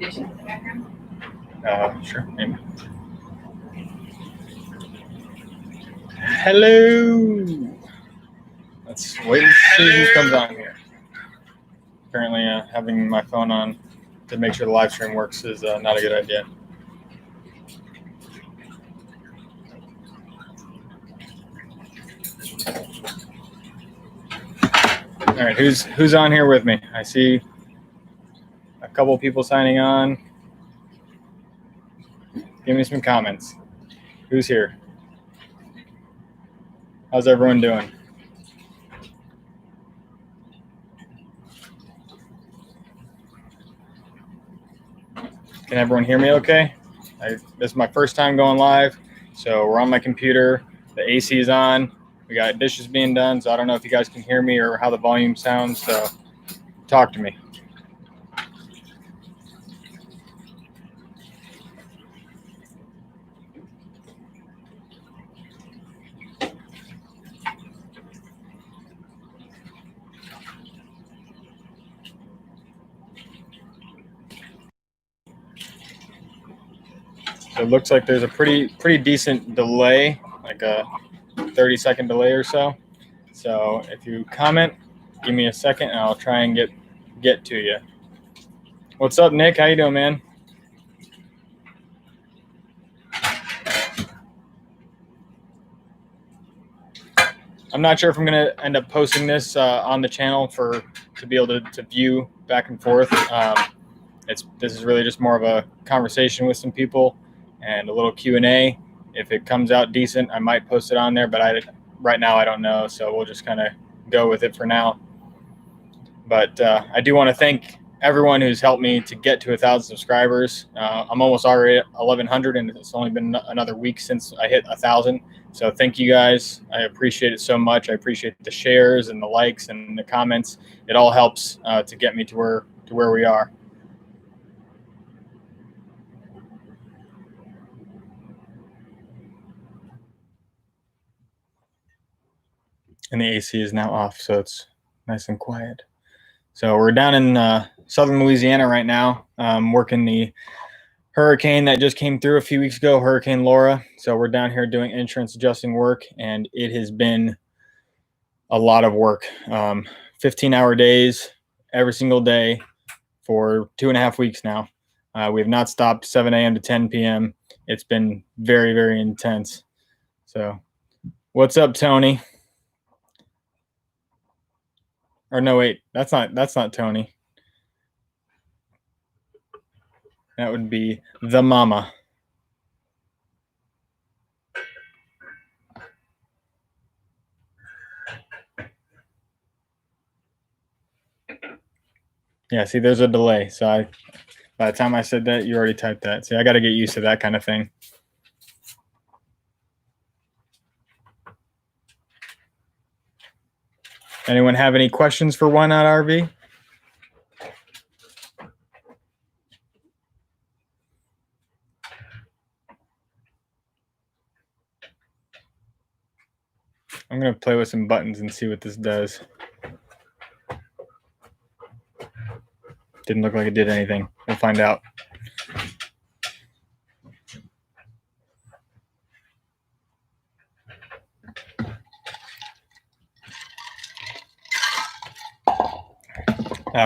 music in the background? Sure, maybe. Hello. Let's wait and see who comes on here. Apparently, having my phone on to make sure the live stream works is not a good idea. All right, who's on here with me? I see a couple people signing on. Give me some comments. Who's here? How's everyone doing? Can everyone hear me okay? This is my first time going live, so we're on my computer. The AC is on. We got dishes being done, so I don't know if you guys can hear me or how the volume sounds, so talk to me. So it looks like there's a pretty decent delay, like a 30-second delay or so. So if you comment, give me a second and I'll try and get to you. What's up, Nick? How you doing, man? I'm not sure if I'm going to end up posting this on the channel to be able to view back and forth. This is really just more of a conversation with some people and a little Q&A. If it comes out decent, I might post it on there, but right now I don't know, so we'll just kind of go with it for now. But I do want to thank everyone who's helped me to get to 1,000 subscribers. I'm almost already at 1,100, and it's only been another week since I hit 1,000. So thank you guys. I appreciate it so much. I appreciate the shares and the likes and the comments. It all helps to get me to where we are. And the AC is now off, so it's nice and quiet. So we're down in southern Louisiana right now, working the hurricane that just came through a few weeks ago, Hurricane Laura. So we're down here doing insurance adjusting work, and it has been a lot of work. 15-hour days every single day for 2.5 weeks now. We have not stopped 7 a.m. to 10 p.m. It's been very, very intense. So what's up, Tony? Or no, wait, that's not Tony. That would be the mama. Yeah, see, there's a delay. So by the time I said that, you already typed that. See, I got to get used to that kind of thing. Anyone have any questions for Why Not RV? I'm going to play with some buttons and see what this does. Didn't look like it did anything. We'll find out.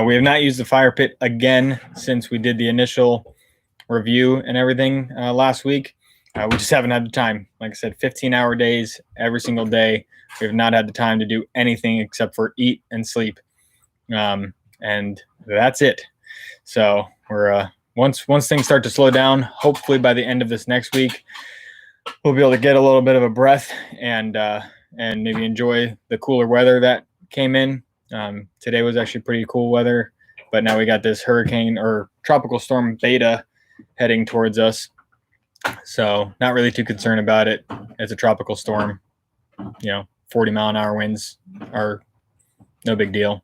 We have not used the fire pit again since we did the initial review and everything last week. We just haven't had the time. Like I said, 15-hour days every single day. We have not had the time to do anything except for eat and sleep. And that's it. So we're once things start to slow down, hopefully by the end of this next week, we'll be able to get a little bit of a breath and maybe enjoy the cooler weather that came in. Today was actually pretty cool weather, but now we got this hurricane or tropical storm Beta heading towards us. So not really too concerned about it. It's a tropical storm. 40-mile-an-hour winds are no big deal.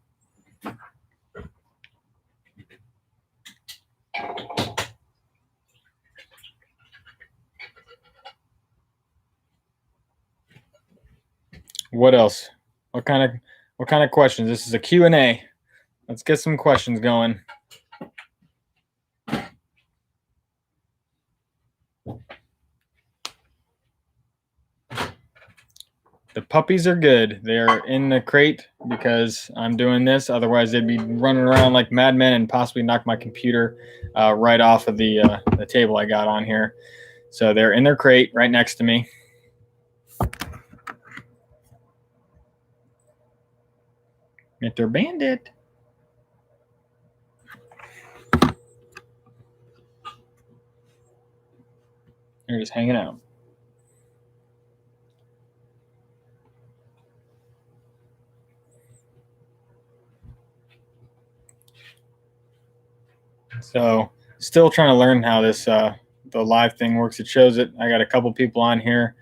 What else? What kind of questions? This is a Q&A. Let's get some questions going. The puppies are good. They're in the crate because I'm doing this. Otherwise, they'd be running around like madmen and possibly knock my computer right off of the table I got on here. So they're in their crate right next to me. Mr. Bandit. They're just hanging out. So still trying to learn how this the live thing works. It shows it. I got a couple people on here.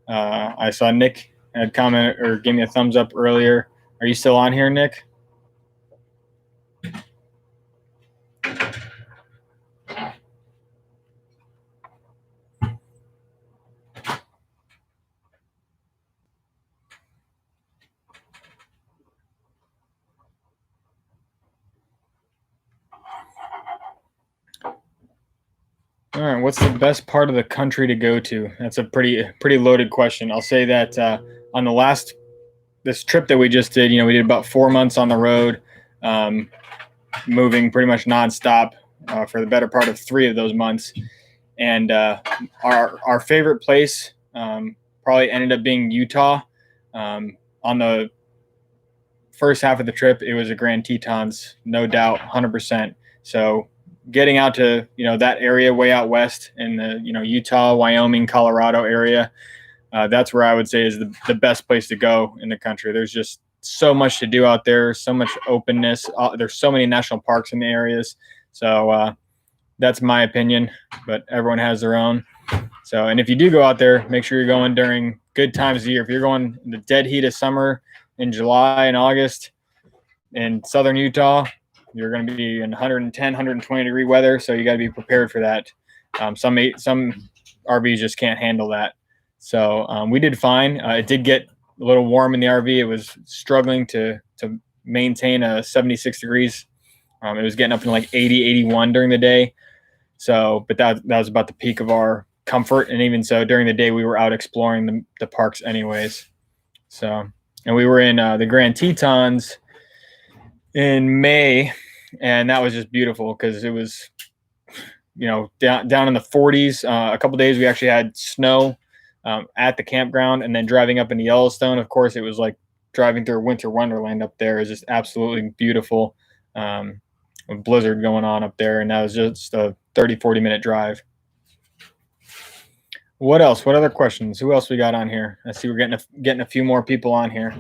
I saw Nick had commented or gave me a thumbs up earlier. Are you still on here, Nick? All right, what's the best part of the country to go to? That's a pretty loaded question. I'll say that on this trip that we just did, we did about 4 months on the road, moving pretty much nonstop for the better part of 3 of those months. And our favorite place probably ended up being Utah. On the first half of the trip, it was the Grand Tetons, no doubt, 100%. So getting out to that area way out west in the Utah, Wyoming, Colorado area, that's where I would say is the best place to go in the country. There's just so much to do out there, so much openness. There's so many national parks in the areas. So that's my opinion, but everyone has their own. So, and if you do go out there, make sure you're going during good times of the year. If you're going in the dead heat of summer in July and August in southern Utah, you're going to be in 110, 120 degree weather. So you got to be prepared for that. Some RVs just can't handle that. So we did fine. It did get a little warm in the RV. It was struggling to maintain 76 degrees. It was getting up to like 80, 81 during the day. So, but that was about the peak of our comfort. And even so, during the day, we were out exploring the parks anyways. So, and we were in the Grand Tetons in May, and that was just beautiful because it was, down in the 40s. A couple days we actually had snow at the campground, and then driving up into Yellowstone. Of course, it was like driving through a winter wonderland up there. It was just absolutely beautiful. A blizzard going on up there, and that was just a 30-40 minute drive. What else? What other questions? Who else we got on here? I see we're getting a few more people on here.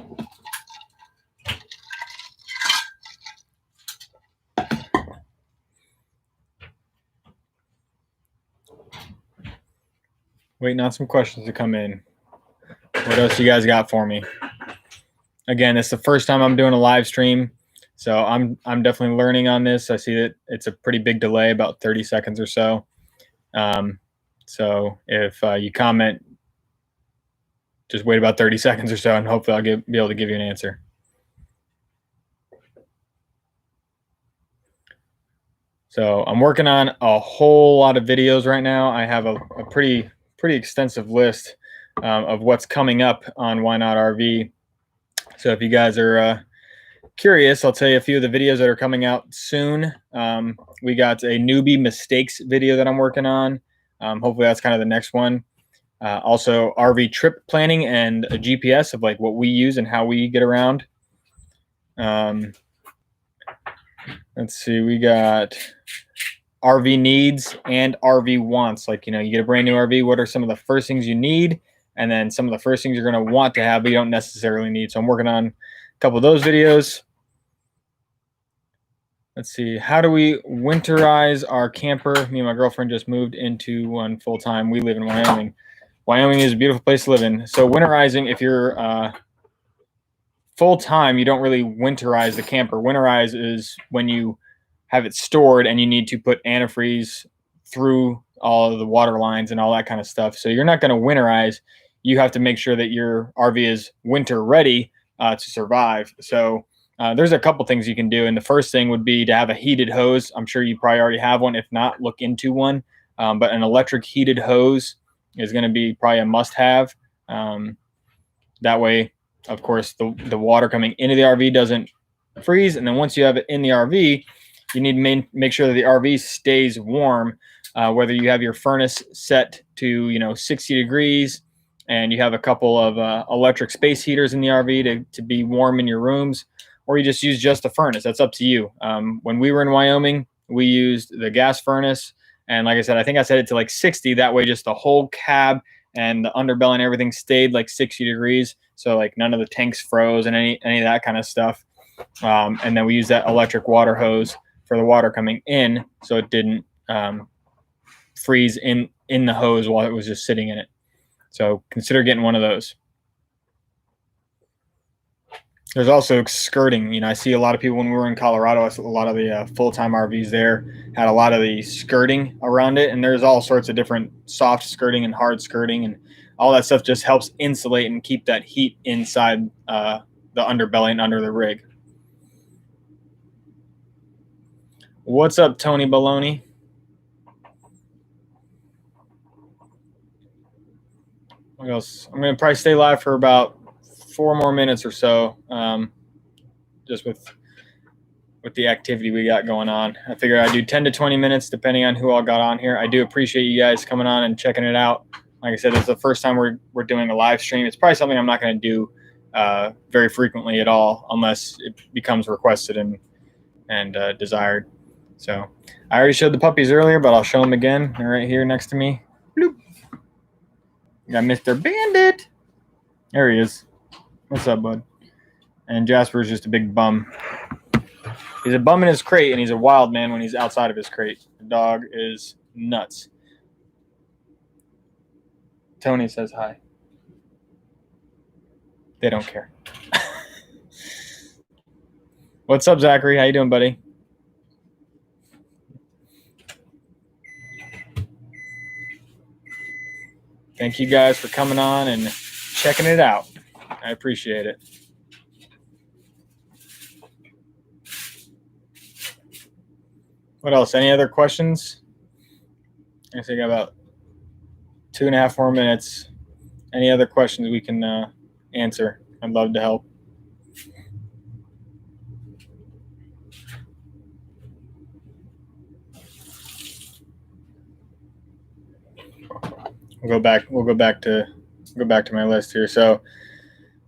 Waiting on some questions to come in. What else you guys got for me? Again, it's the first time I'm doing a live stream, so I'm definitely learning on this. I see that it's a pretty big delay, about 30 seconds or so. So if you comment, just wait about 30 seconds or so, and hopefully I'll be able to give you an answer. So I'm working on a whole lot of videos right now. I have a pretty extensive list of what's coming up on Why Not RV. So if you guys are curious, I'll tell you a few of the videos that are coming out soon. We got a newbie mistakes video that I'm working on. Hopefully that's kind of the next one. Also RV trip planning and a GPS of like what we use and how we get around. Let's see, we got RV needs and RV wants. Like, you get a brand new RV, what are some of the first things you need? And then some of the first things you're going to want to have, but you don't necessarily need. So I'm working on a couple of those videos. Let's see. How do we winterize our camper? Me and my girlfriend just moved into one full time. We live in Wyoming. Wyoming is a beautiful place to live in. So winterizing, if you're full time, you don't really winterize the camper. Winterize is when you have it stored and you need to put antifreeze through all of the water lines and all that kind of stuff. So you're not going to winterize. You have to make sure that your RV is winter ready to survive. So there's a couple things you can do. And the first thing would be to have a heated hose. I'm sure you probably already have one. If not, look into one. But an electric heated hose is going to be probably a must have. That way of course, the water coming into the RV doesn't freeze. And then once you have it in the RV, you need to make sure that the RV stays warm. Whether you have your furnace set to 60 degrees and you have a couple of electric space heaters in the RV to be warm in your rooms, or you just use just the furnace. That's up to you. When we were in Wyoming, we used the gas furnace. And like I said, I think I set it to like 60. That way, just the whole cab and the underbelly and everything stayed like 60 degrees. So like none of the tanks froze and any of that kind of stuff. And then we used that electric water hose for the water coming in, so it didn't freeze in the hose while it was just sitting in it. So consider getting one of those. There's also skirting. I see a lot of people when we were in Colorado, a lot of the full-time RVs there had a lot of the skirting around it. And there's all sorts of different soft skirting and hard skirting. And all that stuff just helps insulate and keep that heat inside the underbelly and under the rig. What's up, Tony Baloney? What else? I'm going to probably stay live for about 4 more minutes or so, just with the activity we got going on. I figured I'd do 10 to 20 minutes depending on who all got on here. I do appreciate you guys coming on and checking it out. Like I said, it's the first time we're doing a live stream. It's probably something I'm not going to do very frequently at all unless it becomes requested and desired. So I already showed the puppies earlier, but I'll show them again. They're right here next to me. Bloop. Got Mr. Bandit. There he is. What's up, bud? And Jasper's just a big bum. He's a bum in his crate, and he's a wild man when he's outside of his crate. The dog is nuts. Tony says hi. They don't care. What's up, Zachary? How you doing, buddy? Thank you guys for coming on and checking it out. I appreciate it. What else? Any other questions? I think about 2.5 more minutes. Any other questions we can answer? I'd love to help. We'll go back to my list here. So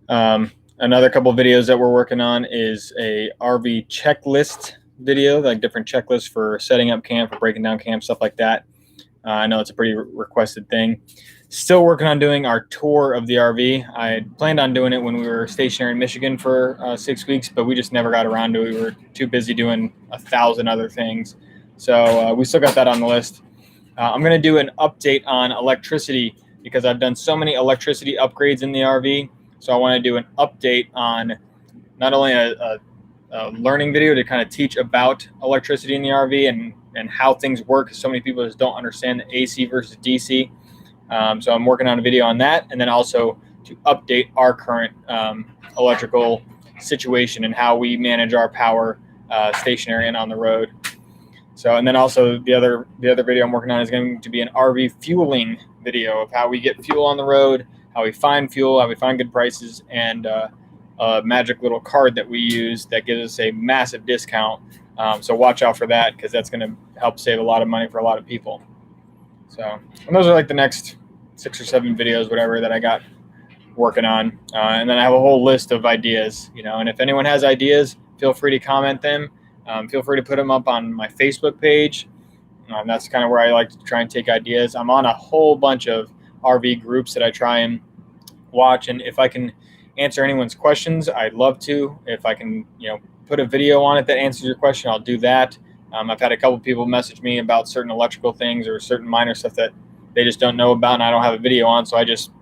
another couple of videos that we're working on is a RV checklist video, like different checklists for setting up camp, for breaking down camp, stuff like that. I know it's a pretty requested thing. Still working on doing our tour of the RV. I planned on doing it when we were stationary in Michigan for 6 weeks, but we just never got around to it. We were too busy doing 1,000 other things. So we still got that on the list. I'm going to do an update on electricity because I've done so many electricity upgrades in the RV. So I want to do an update on not only a learning video to kind of teach about electricity in the RV and how things work. So many people just don't understand the AC versus DC. So I'm working on a video on that, and then also to update our current electrical situation and how we manage our power stationary and on the road. So, and then also the other video I'm working on is going to be an RV fueling video of how we get fuel on the road, how we find fuel, how we find good prices, and a magic little card that we use that gives us a massive discount. So watch out for that because that's going to help save a lot of money for a lot of people. So, and those are like the next 6 or 7 videos, whatever, that I got working on. And then I have a whole list of ideas, and if anyone has ideas, feel free to comment them. Feel free to put them up on my Facebook page. That's kind of where I like to try and take ideas. I'm on a whole bunch of RV groups that I try and watch. And if I can answer anyone's questions, I'd love to. If I can, put a video on it that answers your question, I'll do that. I've had a couple people message me about certain electrical things or certain minor stuff that they just don't know about and I don't have a video on. So I just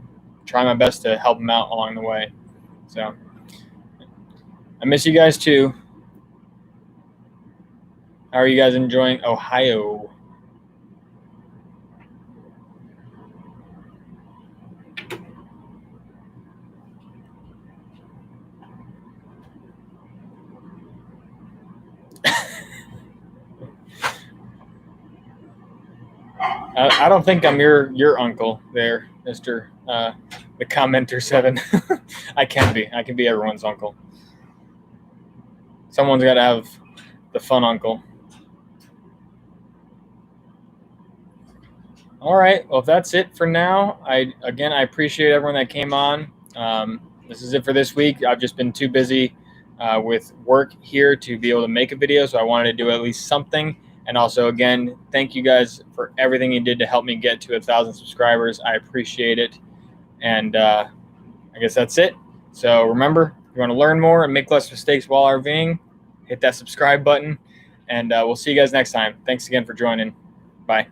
try my best to help them out along the way. So I miss you guys too. How are you guys enjoying Ohio? I don't think I'm your uncle there, Mr. the commenter 7. I can be everyone's uncle. Someone's got to have the fun uncle. All right. Well, if that's it for now, I appreciate everyone that came on. This is it for this week. I've just been too busy with work here to be able to make a video, so I wanted to do at least something. And also, again, thank you guys for everything you did to help me get to 1,000 subscribers. I appreciate it. And I guess that's it. So remember, if you want to learn more and make less mistakes while RVing, hit that subscribe button. And we'll see you guys next time. Thanks again for joining. Bye.